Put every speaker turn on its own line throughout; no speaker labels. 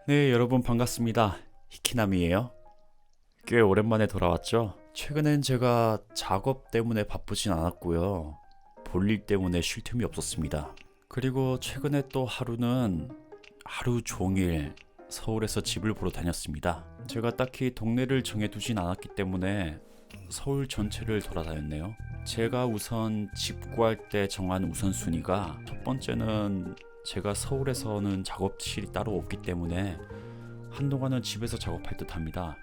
네, 여러분 반갑습니다. 히키남이에요. 꽤 오랜만에 돌아왔죠? 최근엔 제가 작업 때문에 바쁘진 않았고요. 볼일 때문에 쉴 틈이 없었습니다. 그리고 최근에 또 하루 종일 서울에서 집을 보러 다녔습니다. 제가 딱히 동네를 정해두진 않았기 때문에 서울 전체를 돌아다녔네요. 제가 우선 집 구할 때 정한 우선순위가 첫 번째는 제가 서울에서는 작업실이 따로 없기 때문에 한동안은 집에서 작업할 듯 합니다.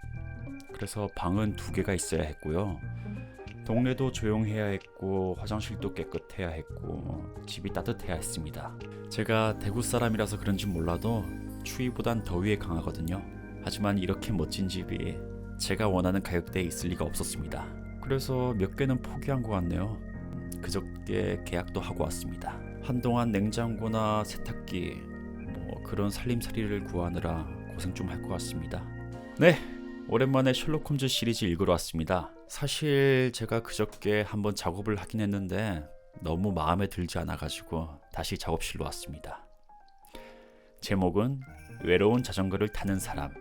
그래서 방은 2개가 있어야 했고요. 동네도 조용해야 했고 화장실도 깨끗해야 했고 집이 따뜻해야 했습니다. 제가 대구 사람이라서 그런지 몰라도 추위보단 더위에 강하거든요. 하지만 이렇게 멋진 집이 제가 원하는 가격대에 있을 리가 없었습니다. 그래서 몇 개는 포기한 것 같네요. 그저께 계약도 하고 왔습니다. 한동안 냉장고나 세탁기 그런 살림살이를 구하느라 고생 좀 할 것 같습니다. 네, 오랜만에 셜록 홈즈 시리즈 읽으러 왔습니다. 사실 제가 그저께 한번 작업을 하긴 했는데 너무 마음에 들지 않아가지고 다시 작업실로 왔습니다. 제목은 외로운 자전거를 타는 사람.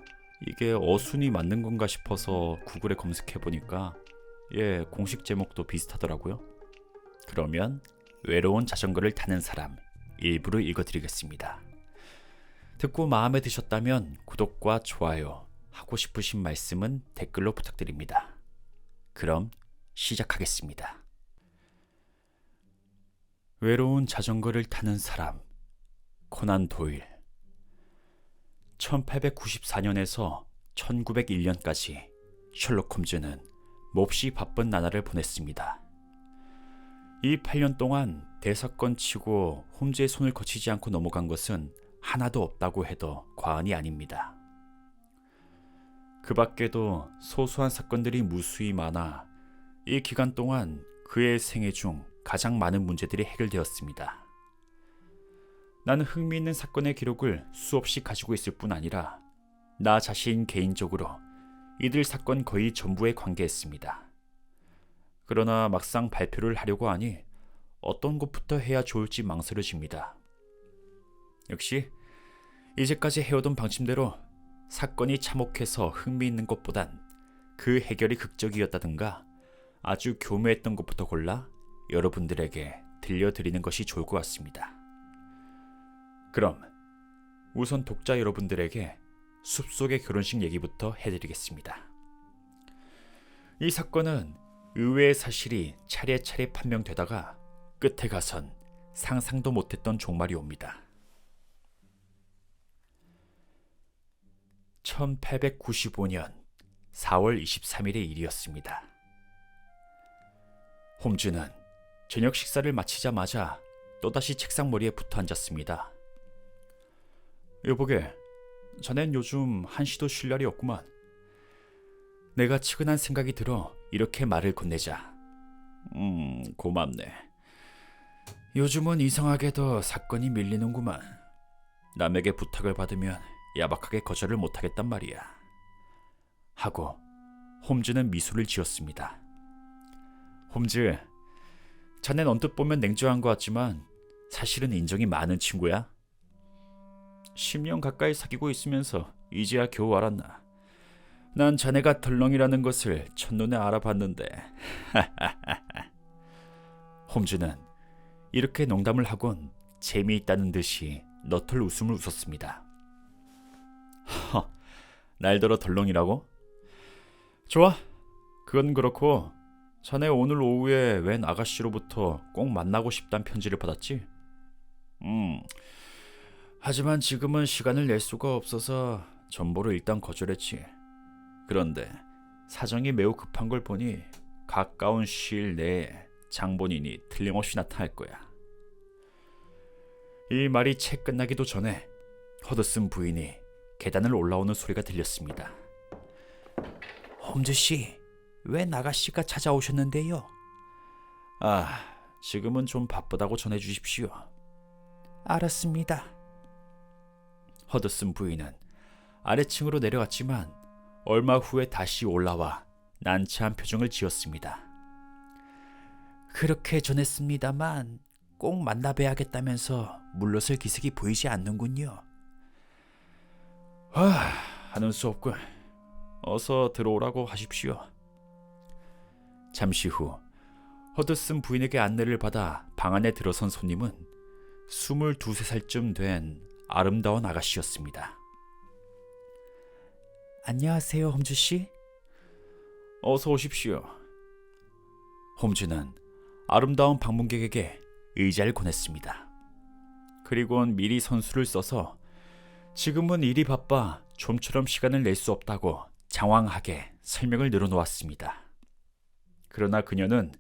이게 어순이 맞는 건가 싶어서 구글에 검색해보니까 공식 제목도 비슷하더라고요. 그러면 외로운 자전거를 타는 사람 일부를 읽어드리겠습니다. 듣고 마음에 드셨다면 구독과 좋아요, 하고 싶으신 말씀은 댓글로 부탁드립니다. 그럼 시작하겠습니다. 외로운 자전거를 타는 사람, 코난 도일. 1894년에서 1901년까지 셜록 홈즈는 몹시 바쁜 나날을 보냈습니다. 이 8년 동안 대사건 치고 홈즈의 손을 거치지 않고 넘어간 것은 하나도 없다고 해도 과언이 아닙니다. 그 밖에도 소소한 사건들이 무수히 많아 이 기간 동안 그의 생애 중 가장 많은 문제들이 해결되었습니다. 나는 흥미있는 사건의 기록을 수없이 가지고 있을 뿐 아니라 나 자신 개인적으로 이들 사건 거의 전부에 관계했습니다. 그러나 막상 발표를 하려고 하니 어떤 것부터 해야 좋을지 망설여집니다. 역시 이제까지 해오던 방침대로 사건이 참혹해서 흥미있는 것보단 그 해결이 극적이었다든가 아주 교묘했던 것부터 골라 여러분들에게 들려드리는 것이 좋을 것 같습니다. 그럼 우선 독자 여러분들에게 숲속의 결혼식 얘기부터 해드리겠습니다. 이 사건은 의외의 사실이 차례차례 판명되다가 끝에 가선 상상도 못했던 종말이 옵니다. 1895년 4월 23일의 일이었습니다. 홈즈는 저녁 식사를 마치자마자 또다시 책상 머리에 붙어 앉았습니다. 여보게, 자넨 요즘 한시도 쉴 날이 없구만. 내가 측은한 생각이 들어 이렇게 말을 건네자. 고맙네. 요즘은 이상하게도 사건이 밀리는구만. 남에게 부탁을 받으면 야박하게 거절을 못하겠단 말이야. 하고 홈즈는 미소를 지었습니다. 홈즈, 자넨 언뜻 보면 냉정한 것 같지만 사실은 인정이 많은 친구야. 10년 가까이 사귀고 있으면서 이제야 겨우 알았나. 난 자네가 덜렁이라는 것을 첫눈에 알아봤는데. 홈즈는 이렇게 농담을 하곤 재미있다는 듯이 너털 웃음을 웃었습니다. 날더러 덜렁이라고? 좋아, 그건 그렇고 자네 오늘 오후에 웬 아가씨로부터 꼭 만나고 싶단 편지를 받았지? 하지만 지금은 시간을 낼 수가 없어서 전보를 일단 거절했지. 그런데 사정이 매우 급한 걸 보니 가까운 시일 내에 장본인이 틀림없이 나타날 거야. 이 말이 채 끝나기도 전에 허드슨 부인이 계단을 올라오는 소리가 들렸습니다. 홈즈씨, 왜 아가씨가 찾아오셨는데요? 지금은 좀 바쁘다고 전해주십시오. 알았습니다. 허드슨 부인은 아래층으로 내려갔지만 얼마 후에 다시 올라와 난처한 표정을 지었습니다. 그렇게 전했습니다만 꼭 만나봐야겠다면서 물러설 기색이 보이지 않는군요. 하는 수 없군. 어서 들어오라고 하십시오. 잠시 후 허드슨 부인에게 안내를 받아 방 안에 들어선 손님은 22~23살쯤 된 아름다운 아가씨였습니다. 안녕하세요, 홈즈 씨. 어서 오십시오. 홈즈는 아름다운 방문객에게 의자를 권했습니다. 그리고는 미리 선수를 써서 지금은 일이 바빠 좀처럼 시간을 낼 수 없다고 장황하게 설명을 늘어놓았습니다. 그러나 그녀는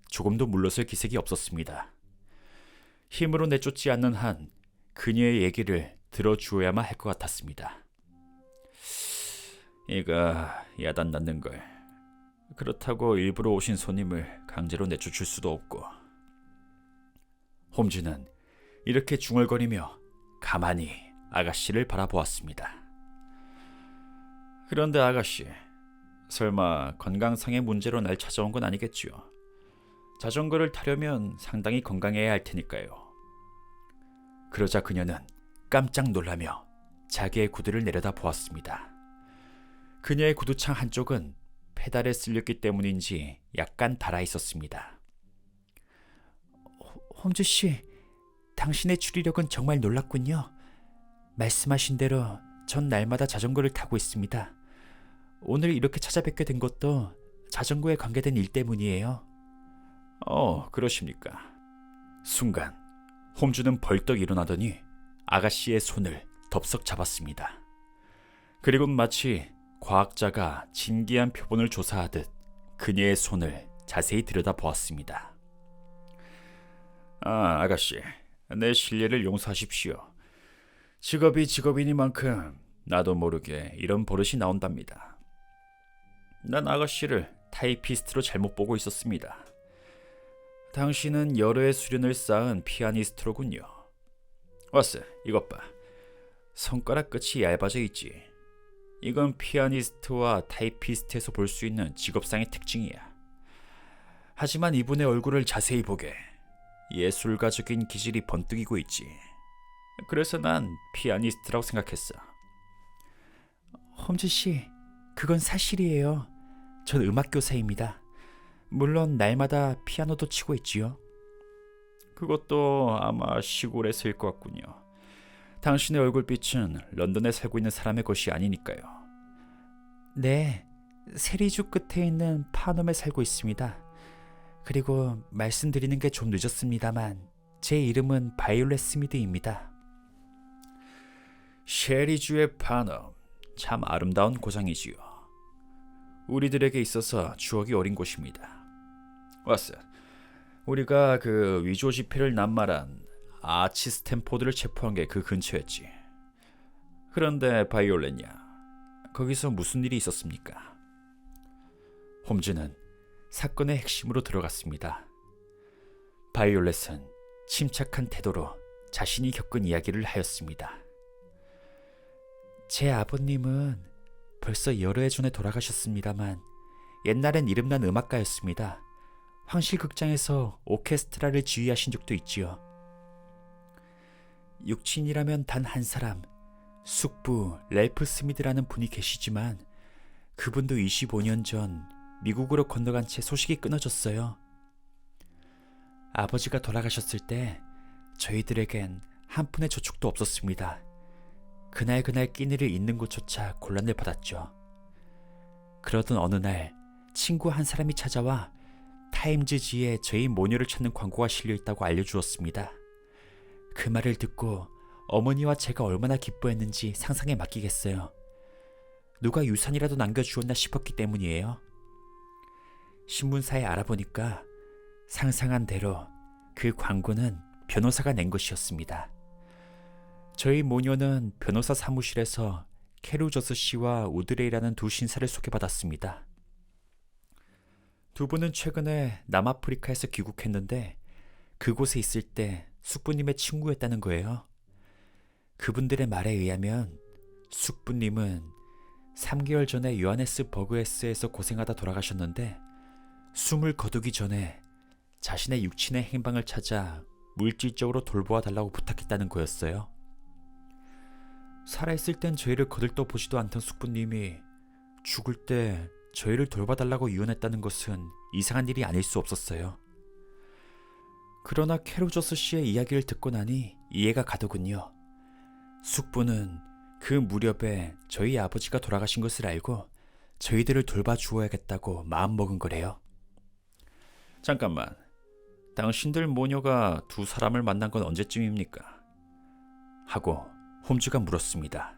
조금도 물러설 기색이 없었습니다. 힘으로 내쫓지 않는 한 그녀의 얘기를 들어주어야만 할 것 같았습니다. 이거 야단 났는걸. 그렇다고 일부러 오신 손님을 강제로 내쫓을 수도 없고. 홈즈는 이렇게 중얼거리며 가만히 아가씨를 바라보았습니다. 그런데 아가씨, 설마 건강상의 문제로 날 찾아온 건 아니겠지요? 자전거를 타려면 상당히 건강해야 할 테니까요. 그러자 그녀는 깜짝 놀라며 자기의 구두를 내려다 보았습니다. 그녀의 구두창 한쪽은 페달에 쓸렸기 때문인지 약간 닳아 있었습니다. 홈즈 씨, 당신의 추리력은 정말 놀랍군요. 말씀하신 대로 전 날마다 자전거를 타고 있습니다. 오늘 이렇게 찾아뵙게 된 것도 자전거에 관계된 일 때문이에요. 그러십니까? 순간 홈즈는 벌떡 일어나더니 아가씨의 손을 덥석 잡았습니다. 그리고는 마치 과학자가 진기한 표본을 조사하듯 그녀의 손을 자세히 들여다보았습니다. 아가씨, 내 실례를 용서하십시오. 직업이 직업이니만큼 나도 모르게 이런 버릇이 나온답니다. 난 아가씨를 타이피스트로 잘못 보고 있었습니다. 당신은 여러 해 수련을 쌓은 피아니스트로군요. 왔어, 이것 봐. 손가락 끝이 얇아져 있지. 이건 피아니스트와 타이피스트에서 볼 수 있는 직업상의 특징이야. 하지만 이분의 얼굴을 자세히 보게. 예술가적인 기질이 번뜩이고 있지. 그래서 난 피아니스트라고 생각했어. 홈즈 씨, 그건 사실이에요. 전 음악교사입니다. 물론 날마다 피아노도 치고 있지요. 그것도 아마 시골에서일 것 같군요. 당신의 얼굴빛은 런던에 살고 있는 사람의 것이 아니니까요. 네, 세리주 끝에 있는 파넘에 살고 있습니다. 그리고 말씀드리는 게 좀 늦었습니다만 제 이름은 바이올렛 스미드입니다. 셰리주의 파넘, 참 아름다운 고장이지요. 우리들에게 있어서 추억이 어린 곳입니다. 왔어. 우리가 그 위조 지폐를 낱말한 아치 스탠포드를 체포한 게 그 근처였지. 그런데 바이올렛냐, 거기서 무슨 일이 있었습니까? 홈즈는 사건의 핵심으로 들어갔습니다. 바이올렛은 침착한 태도로 자신이 겪은 이야기를 하였습니다. 제 아버님은 벌써 여러 해 전에 돌아가셨습니다만 옛날엔 이름난 음악가였습니다. 황실극장에서 오케스트라를 지휘하신 적도 있지요. 육친이라면 단 한 사람, 숙부 랠프 스미드라는 분이 계시지만 그분도 25년 전 미국으로 건너간 채 소식이 끊어졌어요. 아버지가 돌아가셨을 때 저희들에겐 한 푼의 저축도 없었습니다. 그날 끼니를 잊는 것조차 곤란을 받았죠. 그러던 어느 날 친구 한 사람이 찾아와 타임즈지에 저희 모녀를 찾는 광고가 실려있다고 알려주었습니다. 그 말을 듣고 어머니와 제가 얼마나 기뻐했는지 상상에 맡기겠어요. 누가 유산이라도 남겨주었나 싶었기 때문이에요. 신문사에 알아보니까 상상한 대로 그 광고는 변호사가 낸 것이었습니다. 저희 모녀는 변호사 사무실에서 캐루저스 씨와 우드레이라는 두 신사를 소개받았습니다. 두 분은 최근에 남아프리카에서 귀국했는데 그곳에 있을 때 숙부님의 친구였다는 거예요. 그분들의 말에 의하면 숙부님은 3개월 전에 요하네스 버그에스에서 고생하다 돌아가셨는데 숨을 거두기 전에 자신의 육친의 행방을 찾아 물질적으로 돌보아 달라고 부탁했다는 거였어요. 살아있을 땐 저희를 거들떠보지도 않던 숙부님이 죽을 때 저희를 돌봐달라고 유언했다는 것은 이상한 일이 아닐 수 없었어요. 그러나 캐로저스 씨의 이야기를 듣고 나니 이해가 가더군요. 숙부는 그 무렵에 저희 아버지가 돌아가신 것을 알고 저희들을 돌봐주어야겠다고 마음먹은 거래요. 잠깐만, 당신들 모녀가 두 사람을 만난 건 언제쯤입니까? 하고 홈즈가 물었습니다.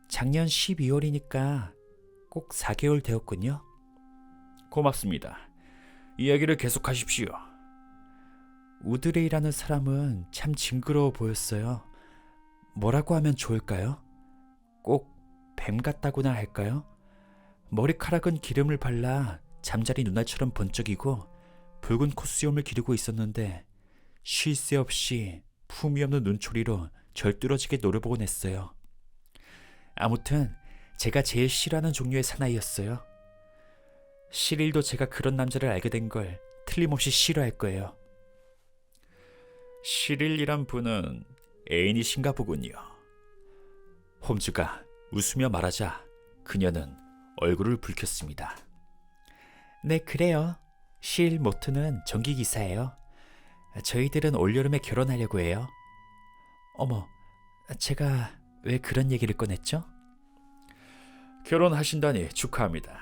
작년 12월이니까 꼭 4개월 되었군요. 고맙습니다. 이야기를 계속하십시오. 우드레이라는 사람은 참 징그러워 보였어요. 뭐라고 하면 좋을까요? 꼭 뱀 같다고나 할까요? 머리카락은 기름을 발라 잠자리 눈알처럼 번쩍이고 붉은 콧수염을 기르고 있었는데 쉴 새 없이 품위 없는 눈초리로 절 뚫어지게 노려보곤 했어요. 아무튼 제가 제일 싫어하는 종류의 사나이였어요. 시릴도 제가 그런 남자를 알게 된 걸 틀림없이 싫어할 거예요. 시릴이란 분은 애인이신가 보군요. 홈즈가 웃으며 말하자 그녀는 얼굴을 붉혔습니다. 네, 그래요. 실 모트는 전기기사예요. 저희들은 올여름에 결혼하려고 해요. 어머, 제가 왜 그런 얘기를 꺼냈죠? 결혼하신다니 축하합니다.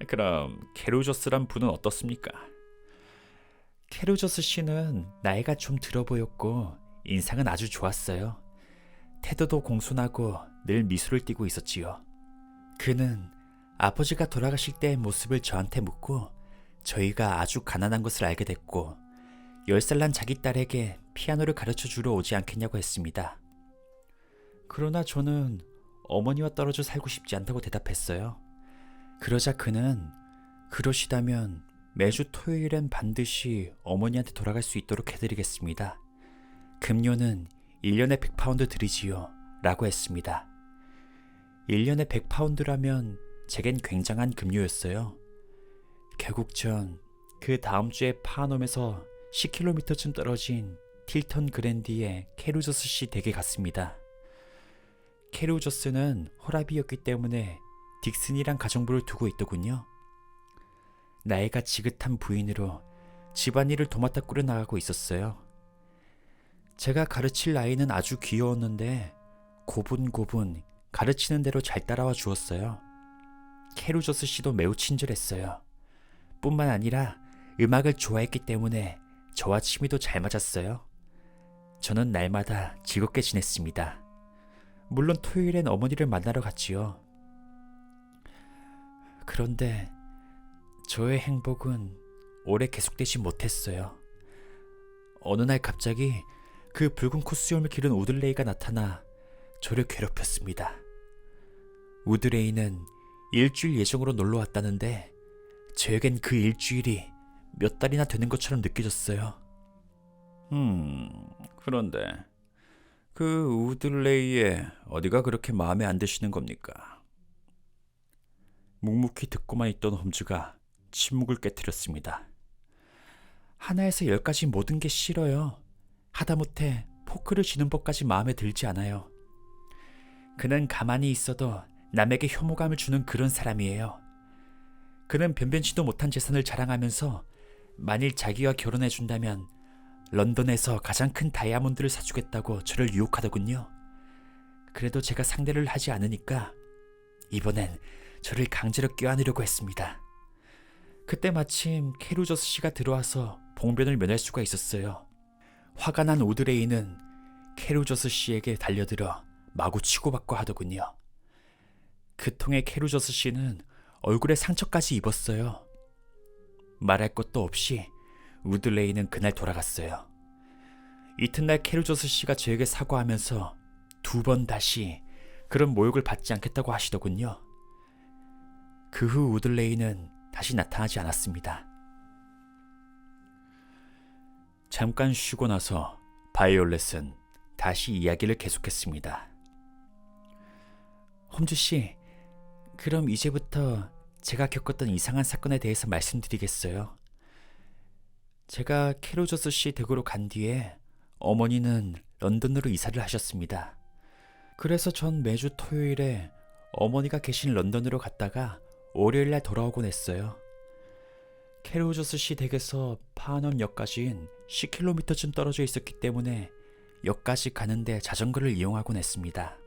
그럼 캐루저스란 분은 어떻습니까? 캐루저스 씨는 나이가 좀 들어 보였고 인상은 아주 좋았어요. 태도도 공손하고 늘 미소를 띠고 있었지요. 그는 아버지가 돌아가실 때의 모습을 저한테 묻고 저희가 아주 가난한 것을 알게 됐고 10살 난 자기 딸에게 피아노를 가르쳐 주러 오지 않겠냐고 했습니다. 그러나 저는 어머니와 떨어져 살고 싶지 않다고 대답했어요. 그러자 그는 그러시다면 매주 토요일엔 반드시 어머니한테 돌아갈 수 있도록 해드리겠습니다. 급료는 1년에 100파운드 드리지요 라고 했습니다. 1년에 100파운드라면 제겐 굉장한 급료였어요. 결국 전 그 다음 주에 파nom에서 10km쯤 떨어진 틸턴 그랜디의 캐루저스 씨 댁에 갔습니다. 캐루저스는 호랍이었기 때문에 딕슨이란 가정부를 두고 있더군요. 나이가 지긋한 부인으로 집안일을 도맡아 꾸려나가고 있었어요. 제가 가르칠 아이는 아주 귀여웠는데 고분고분 가르치는 대로 잘 따라와 주었어요. 캐루저스 씨도 매우 친절했어요. 뿐만 아니라 음악을 좋아했기 때문에 저와 취미도 잘 맞았어요. 저는 날마다 즐겁게 지냈습니다. 물론 토요일엔 어머니를 만나러 갔지요. 그런데 저의 행복은 오래 계속되지 못했어요. 어느 날 갑자기 그 붉은 콧수염을 기른 우들레이가 나타나 저를 괴롭혔습니다. 우드레이는 일주일 예정으로 놀러 왔다는데 저에겐 그 일주일이 몇 달이나 되는 것처럼 느껴졌어요. 그런데 그 우들레이의 어디가 그렇게 마음에 안 드시는 겁니까? 묵묵히 듣고만 있던 홈즈가 침묵을 깨뜨렸습니다. 하나에서 10까지 모든 게 싫어요. 하다못해 포크를 쥐는 법까지 마음에 들지 않아요. 그는 가만히 있어도 남에게 혐오감을 주는 그런 사람이에요. 그는 변변치도 못한 재산을 자랑하면서 만일 자기와 결혼해준다면 런던에서 가장 큰 다이아몬드를 사주겠다고 저를 유혹하더군요. 그래도 제가 상대를 하지 않으니까 이번엔 저를 강제로 껴안으려고 했습니다. 그때 마침 캐루저스 씨가 들어와서 봉변을 면할 수가 있었어요. 화가 난 오드레이는 캐루저스 씨에게 달려들어 마구 치고받고 하더군요. 그 통에 캐루저스 씨는 얼굴에 상처까지 입었어요. 말할 것도 없이 우드레이는 그날 돌아갔어요. 이튿날 캐루저스 씨가 저에게 사과하면서 2번 다시 그런 모욕을 받지 않겠다고 하시더군요. 그 후 우드레이는 다시 나타나지 않았습니다. 잠깐 쉬고 나서 바이올렛은 다시 이야기를 계속했습니다. 홈즈 씨, 그럼 이제부터 제가 겪었던 이상한 사건에 대해서 말씀드리겠어요. 제가 캐루저스 씨 댁으로 간 뒤에 어머니는 런던으로 이사를 하셨습니다. 그래서 전 매주 토요일에 어머니가 계신 런던으로 갔다가 월요일날 돌아오곤 했어요. 캐로저스시 댁에서 파넘역까지는 10km쯤 떨어져 있었기 때문에 역까지 가는데 자전거를 이용하곤 했습니다.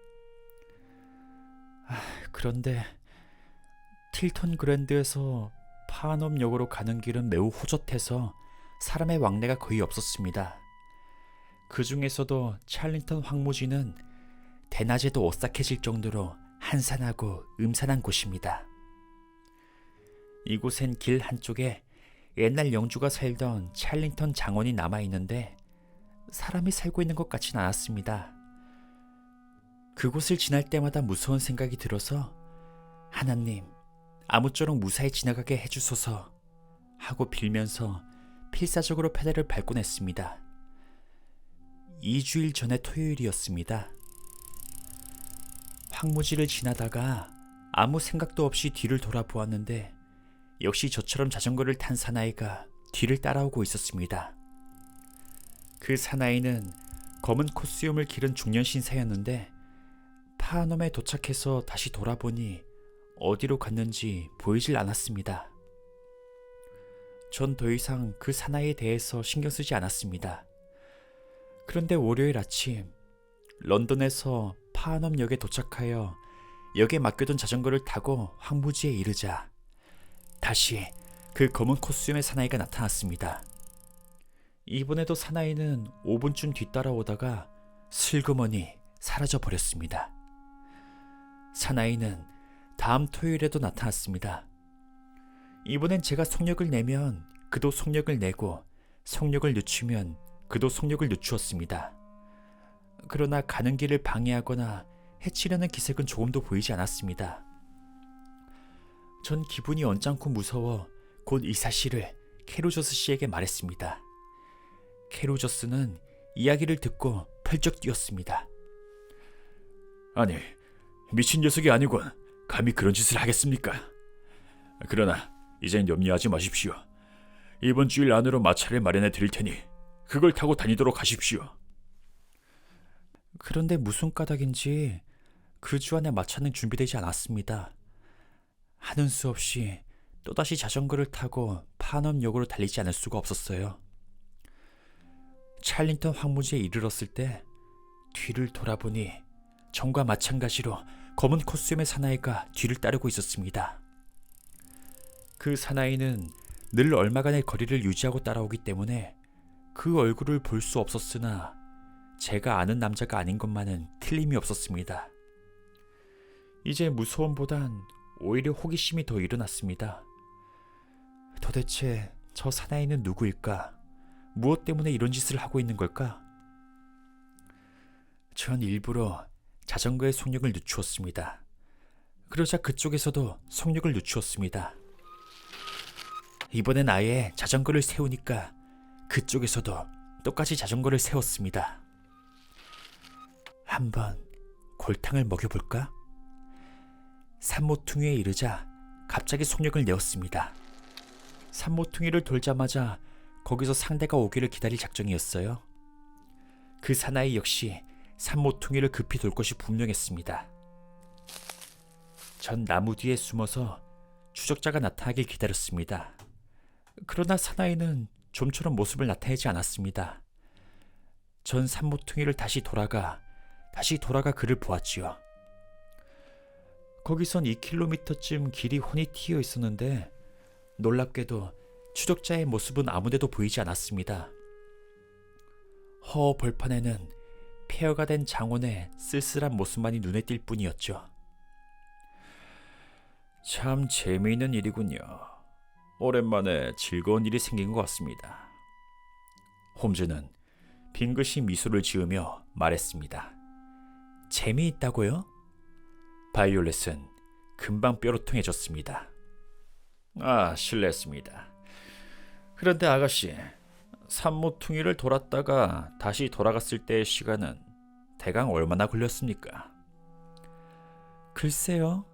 그런데 틸턴 그랜드에서 파넘역으로 가는 길은 매우 호젓해서 사람의 왕래가 거의 없었습니다. 그 중에서도 찰링턴 황무지는 대낮에도 오싹해질 정도로 한산하고 음산한 곳입니다. 이곳엔 길 한쪽에 옛날 영주가 살던 찰링턴 장원이 남아있는데 사람이 살고 있는 것 같진 않았습니다. 그곳을 지날 때마다 무서운 생각이 들어서 하나님, 아무쪼록 무사히 지나가게 해주소서 하고 빌면서 필사적으로 페달을 밟곤 했습니다. 2주일 전의 토요일이었습니다. 황무지를 지나다가 아무 생각도 없이 뒤를 돌아보았는데 역시 저처럼 자전거를 탄 사나이가 뒤를 따라오고 있었습니다. 그 사나이는 검은 코스튬을 기른 중년 신사였는데 파넘에 도착해서 다시 돌아보니 어디로 갔는지 보이질 않았습니다. 전 더 이상 그 사나이에 대해서 신경 쓰지 않았습니다. 그런데 월요일 아침 런던에서 파넘역에 도착하여 역에 맡겨둔 자전거를 타고 황무지에 이르자 다시 그 검은 코스튬의 사나이가 나타났습니다. 이번에도 사나이는 5분쯤 뒤따라오다가 슬그머니 사라져 버렸습니다. 사나이는 다음 토요일에도 나타났습니다. 이번엔 제가 속력을 내면 그도 속력을 내고 속력을 늦추면 그도 속력을 늦추었습니다. 그러나 가는 길을 방해하거나 해치려는 기색은 조금도 보이지 않았습니다. 전 기분이 언짢고 무서워 곧 이 사실을 캐로저스 씨에게 말했습니다. 캐로저스는 이야기를 듣고 펄쩍 뛰었습니다. 아니, 미친 녀석이 아니군. 감히 그런 짓을 하겠습니까? 그러나 이젠 염려하지 마십시오. 이번 주일 안으로 마차를 마련해 드릴 테니 그걸 타고 다니도록 하십시오. 그런데 무슨 까닭인지 그 주 안에 마차는 준비되지 않았습니다. 하는 수 없이 또다시 자전거를 타고 파넘역으로 달리지 않을 수가 없었어요. 찰링턴 황무지에 이르렀을 때 뒤를 돌아보니 전과 마찬가지로 검은 코스튬의 사나이가 뒤를 따르고 있었습니다. 그 사나이는 늘 얼마간의 거리를 유지하고 따라오기 때문에 그 얼굴을 볼 수 없었으나 제가 아는 남자가 아닌 것만은 틀림이 없었습니다. 이제 무서움보단 오히려 호기심이 더 일어났습니다. 도대체 저 사나이는 누구일까? 무엇 때문에 이런 짓을 하고 있는 걸까? 전 일부러 자전거의 속력을 늦추었습니다. 그러자 그쪽에서도 속력을 늦추었습니다. 이번엔 아예 자전거를 세우니까 그쪽에서도 똑같이 자전거를 세웠습니다. 한번 골탕을 먹여볼까? 산모퉁이에 이르자 갑자기 속력을 내었습니다. 산모퉁이를 돌자마자 거기서 상대가 오기를 기다릴 작정이었어요. 그 사나이 역시 산모퉁이를 급히 돌 것이 분명했습니다. 전 나무 뒤에 숨어서 추적자가 나타나길 기다렸습니다. 그러나 사나이는 좀처럼 모습을 나타내지 않았습니다. 전 산모퉁이를 다시 돌아가 그를 보았지요. 거기선 2km쯤 길이 훤히 트여 있었는데 놀랍게도 추적자의 모습은 아무데도 보이지 않았습니다. 허 벌판에는 폐허가 된 장원의 쓸쓸한 모습만이 눈에 띌 뿐이었죠. 참 재미있는 일이군요. 오랜만에 즐거운 일이 생긴 것 같습니다. 홈즈는 빙긋이 미소를 지으며 말했습니다. 재미있다고요? 바이올렛은 금방 뾰루퉁해졌습니다. 실례했습니다. 그런데 아가씨, 산모퉁이를 돌았다가 다시 돌아갔을 때의 시간은 대강 얼마나 걸렸습니까? 글쎄요,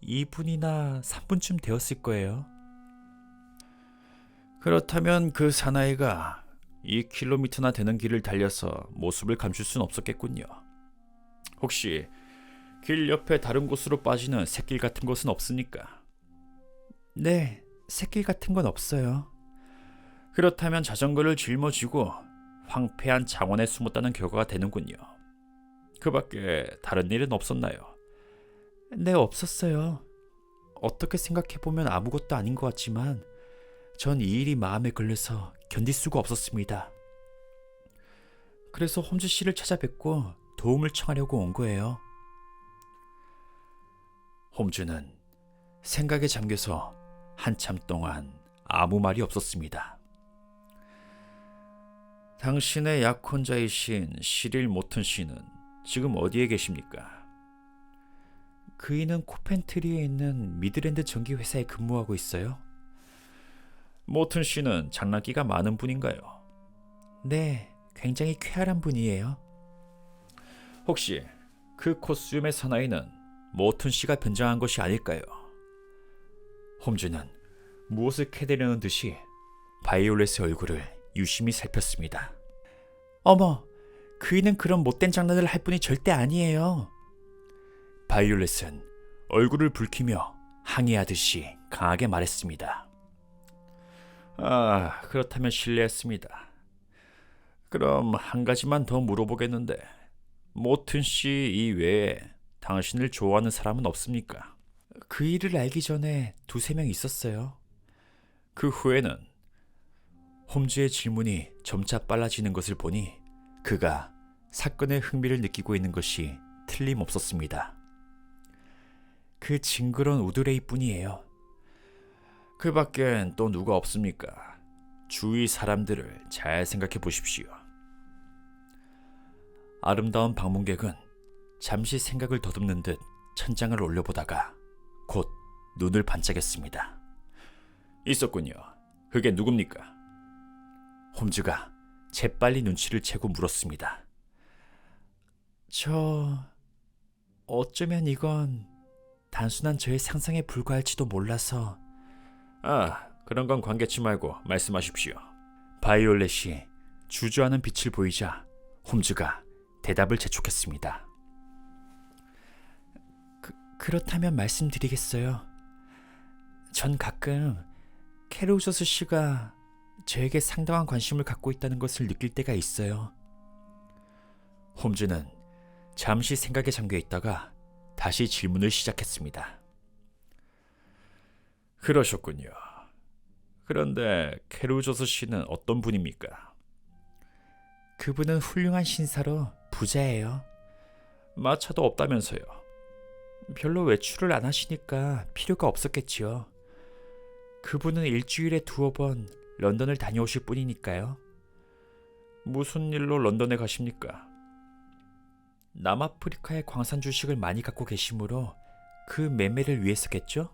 2분이나 3분쯤 되었을 거예요. 그렇다면 그 사나이가 2km나 되는 길을 달려서 모습을 감출 순 없었겠군요. 혹시 길 옆에 다른 곳으로 빠지는 샛길 같은 곳은 없습니까? 네, 샛길 같은 건 없어요. 그렇다면 자전거를 짊어지고 황폐한 장원에 숨었다는 결과가 되는군요. 그 밖에 다른 일은 없었나요? 네, 없었어요. 어떻게 생각해보면 아무것도 아닌 것 같지만 전 이 일이 마음에 걸려서 견딜 수가 없었습니다. 그래서 홈즈 씨를 찾아뵙고 도움을 청하려고 온 거예요. 홈즈는 생각에 잠겨서 한참 동안 아무 말이 없었습니다. 당신의 약혼자이신 시릴 모튼 씨는 지금 어디에 계십니까? 그이는 코펜트리에 있는 미드랜드 전기회사에 근무하고 있어요. 모튼 씨는 장난기가 많은 분인가요? 네, 굉장히 쾌활한 분이에요. 혹시 그 코스튬의 사나이는 모튼 씨가 변장한 것이 아닐까요? 홈즈는 무엇을 캐내려는 듯이 바이올렛의 얼굴을 유심히 살폈습니다. 어머, 그이는 그런 못된 장난을 할 분이 절대 아니에요. 바이올렛은 얼굴을 붉히며 항의하듯이 강하게 말했습니다. 아, 그렇다면 실례했습니다. 그럼 한 가지만 더 물어보겠는데 모튼 씨 이외에 당신을 좋아하는 사람은 없습니까? 그 일을 알기 전에 두세 명 있었어요. 그 후에는 홈즈의 질문이 점차 빨라지는 것을 보니 그가 사건에 흥미를 느끼고 있는 것이 틀림없었습니다. 그 징그러운 우드레이 뿐이에요. 그 밖엔 또 누가 없습니까? 주위 사람들을 잘 생각해 보십시오. 아름다운 방문객은 잠시 생각을 더듬는 듯 천장을 올려보다가 곧 눈을 반짝였습니다. 있었군요. 그게 누굽니까? 홈즈가 재빨리 눈치를 채고 물었습니다. 어쩌면 이건 단순한 저의 상상에 불과할지도 몰라서. 아, 그런 건 관계치 말고 말씀하십시오. 바이올렛이 주저하는 빛을 보이자 홈즈가 대답을 재촉했습니다. 그렇다면 말씀드리겠어요. 전 가끔 캐로저스 씨가 저에게 상당한 관심을 갖고 있다는 것을 느낄 때가 있어요. 홈즈는 잠시 생각에 잠겨 있다가 다시 질문을 시작했습니다. 그러셨군요. 그런데 캐로저스 씨는 어떤 분입니까? 그분은 훌륭한 신사로 부자예요. 마차도 없다면서요. 별로 외출을 안 하시니까 필요가 없었겠지요. 그분은 일주일에 두어 번 런던을 다녀오실 뿐이니까요. 무슨 일로 런던에 가십니까? 남아프리카의 광산 주식을 많이 갖고 계시므로 그 매매를 위해서겠죠?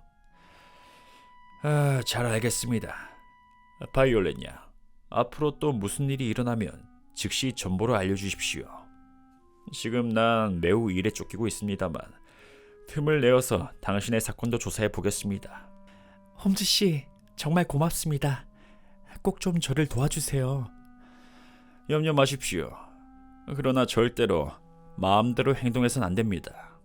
아, 잘 알겠습니다. 바이올렛냐, 앞으로 또 무슨 일이 일어나면 즉시 정보를 알려주십시오. 지금 난 매우 일에 쫓기고 있습니다만 틈을 내어서 당신의 사건도 조사해 보겠습니다. 홈즈 씨, 정말 고맙습니다. 꼭 좀 저를 도와주세요. 염려 마십시오. 그러나 절대로 마음대로 행동해서는 안 됩니다.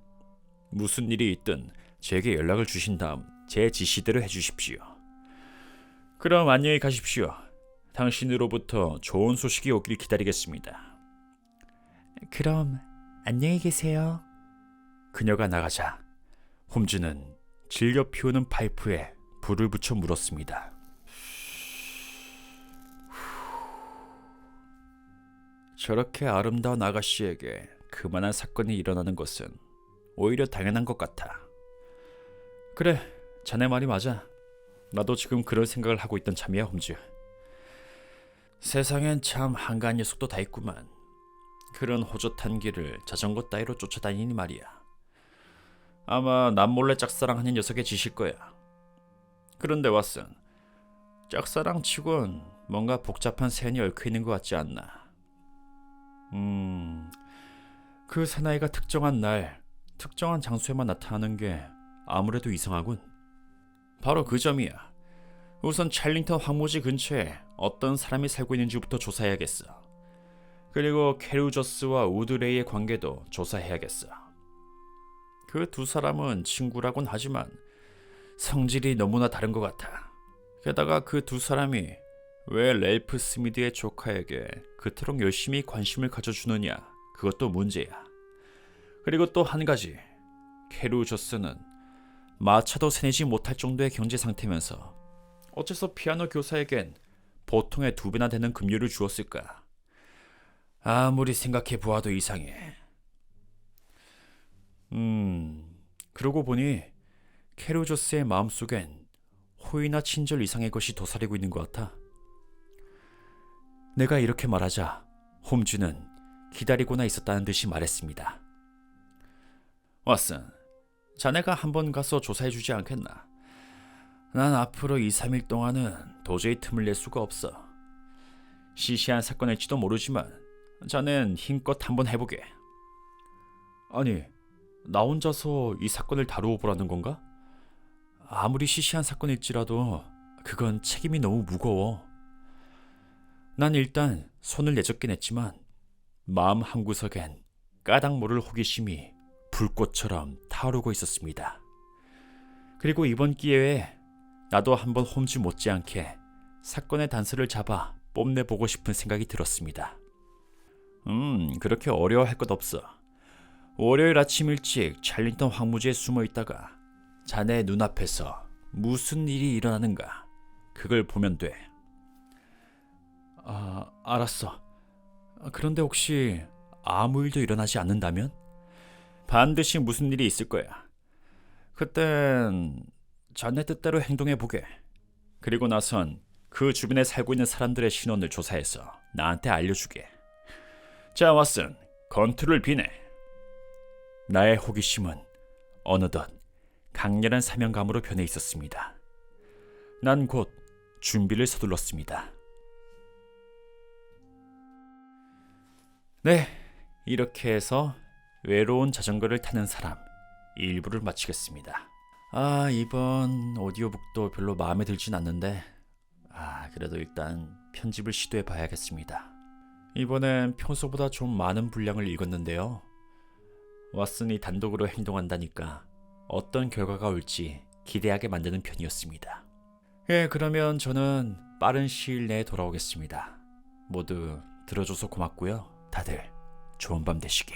무슨 일이 있든 제게 연락을 주신 다음 제 지시대로 해주십시오. 그럼 안녕히 가십시오. 당신으로부터 좋은 소식이 오길 기다리겠습니다. 그럼 안녕히 계세요. 그녀가 나가자 홈즈는 즐겨 피우는 파이프에 불을 붙여 물었습니다. 저렇게 아름다운 아가씨에게 그만한 사건이 일어나는 것은 오히려 당연한 것 같아. 그래, 자네 말이 맞아. 나도 지금 그런 생각을 하고 있던 참이야, 홈즈. 세상엔 참 한가한 녀석도 다 있구만. 그런 호젓한 길을 자전거 따위로 쫓아다니니 말이야. 아마 남몰래 짝사랑하는 녀석의 짓일 거야. 그런데 왓슨, 짝사랑 치곤 뭔가 복잡한 사연이 얽혀있는 것 같지 않나? 그 사나이가 특정한 날, 특정한 장소에만 나타나는 게 아무래도 이상하군. 바로 그 점이야. 우선 찰링턴 황무지 근처에 어떤 사람이 살고 있는지부터 조사해야겠어. 그리고 캐루저스와 우드레이의 관계도 조사해야겠어. 그 두 사람은 친구라곤 하지만 성질이 너무나 다른 것 같아. 게다가 그 두 사람이 왜 랠프 스미드의 조카에게 그토록 열심히 관심을 가져주느냐, 그것도 문제야. 그리고 또 한 가지, 캐루저스는 마차도 세내지 못할 정도의 경제 상태면서 어째서 피아노 교사에겐 보통의 2배나 되는 급료를 주었을까? 아무리 생각해 보아도 이상해. 그러고 보니 캐루저스의 마음속엔 호의나 친절 이상의 것이 도사리고 있는 것 같아. 내가 이렇게 말하자 홈즈는 기다리고나 있었다는 듯이 말했습니다. 왓슨, 자네가 한번 가서 조사해주지 않겠나? 난 앞으로 2-3일 동안은 도저히 틈을 낼 수가 없어. 시시한 사건일지도 모르지만 자넨 힘껏 한번 해보게. 아니, 나 혼자서 이 사건을 다루어 보라는 건가? 아무리 시시한 사건일지라도 그건 책임이 너무 무거워. 난 일단 손을 내젓긴 했지만 마음 한구석엔 까닭 모를 호기심이 불꽃처럼 타오르고 있었습니다. 그리고 이번 기회에 나도 한번 홈즈 못지않게 사건의 단서를 잡아 뽐내보고 싶은 생각이 들었습니다. 그렇게 어려워할 것 없어. 월요일 아침 일찍 찰링턴 황무지에 숨어 있다가 자네 눈앞에서 무슨 일이 일어나는가, 그걸 보면 돼. 알았어. 그런데 혹시 아무 일도 일어나지 않는다면? 반드시 무슨 일이 있을 거야. 그땐 자네 뜻대로 행동해보게. 그리고 나선 그 주변에 살고 있는 사람들의 신원을 조사해서 나한테 알려주게. 자, 왓슨, 건투를 비내. 나의 호기심은 어느덧 강렬한 사명감으로 변해 있었습니다. 난 곧 준비를 서둘렀습니다. 네, 이렇게 해서 외로운 자전거를 타는 사람 1부를 마치겠습니다. 이번 오디오북도 별로 마음에 들진 않는데 그래도 일단 편집을 시도해 봐야겠습니다. 이번엔 평소보다 좀 많은 분량을 읽었는데요. 왓슨이 단독으로 행동한다니까 어떤 결과가 올지 기대하게 만드는 편이었습니다. 그러면 저는 빠른 시일 내에 돌아오겠습니다. 모두 들어줘서 고맙고요. 다들 좋은 밤 되시길.